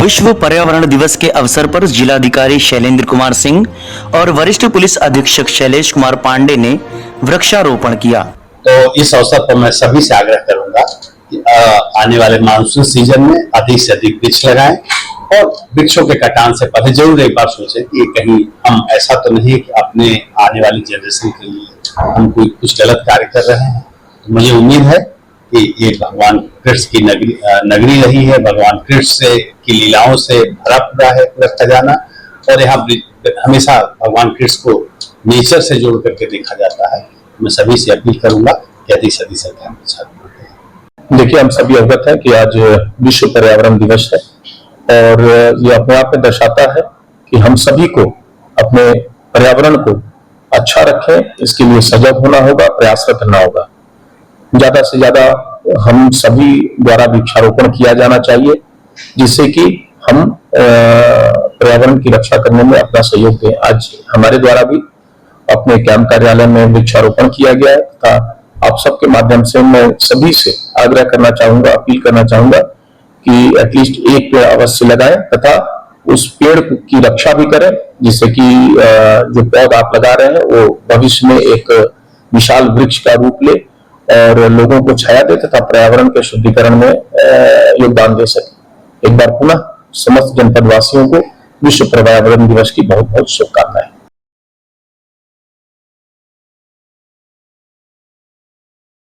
विश्व पर्यावरण दिवस के अवसर पर जिलाधिकारी शैलेंद्र कुमार सिंह और वरिष्ठ पुलिस अधीक्षक शैलेश कुमार पांडे ने वृक्षारोपण किया। तो इस अवसर पर मैं सभी से आग्रह करूंगा कि आने वाले मानसून सीजन में अधिक से अधिक वृक्ष लगाएं और वृक्षों के कटान से पहले जरूर एक बार सोचें कि कहीं हम ऐसा तो नहीं कि अपने आने वाली जनरेशन के लिए हम कोई कुछ गलत कार्य कर रहे हैं। तो मुझे उम्मीद है कि ये भगवान कृष्ण की नगरी रही है, भगवान कृष्ण की लीलाओं से भरा पूरा है पूरा खजाना, और यहाँ हमेशा भगवान कृष्ण को नेचर से जोड़ करके देखा जाता है। मैं सभी से अपील करूंगा कि अधिक से अधिक संख्या में छात्र। देखिए, हम सभी अवगत हैं कि आज विश्व पर्यावरण दिवस है और ये अपने आप में दर्शाता है कि हम सभी को अपने पर्यावरण को अच्छा रखें, इसके लिए सजग होना होगा, प्रयासरत रहना होगा। ज्यादा से ज्यादा हम सभी द्वारा वृक्षारोपण किया जाना चाहिए, जिससे कि हम पर्यावरण की रक्षा करने में अपना सहयोग दें। आज हमारे द्वारा भी अपने कैंप कार्यालय में वृक्षारोपण किया गया है तथा आप सबके माध्यम से मैं सभी से आग्रह करना चाहूंगा, अपील करना चाहूंगा कि एटलीस्ट एक पेड़ अवश्य लगाएं तथा उस पेड़ की रक्षा भी करें, जिससे कि जो पौधा आप लगा रहे हैं वो भविष्य में एक विशाल वृक्ष का रूप ले और लोगों को छाया दे तथा पर्यावरण के शुद्धिकरण में योगदान दे सके। एक बार पुनः समस्त जनपद वासियों को विश्व पर्यावरण दिवस की बहुत बहुत शुभकामनाएं।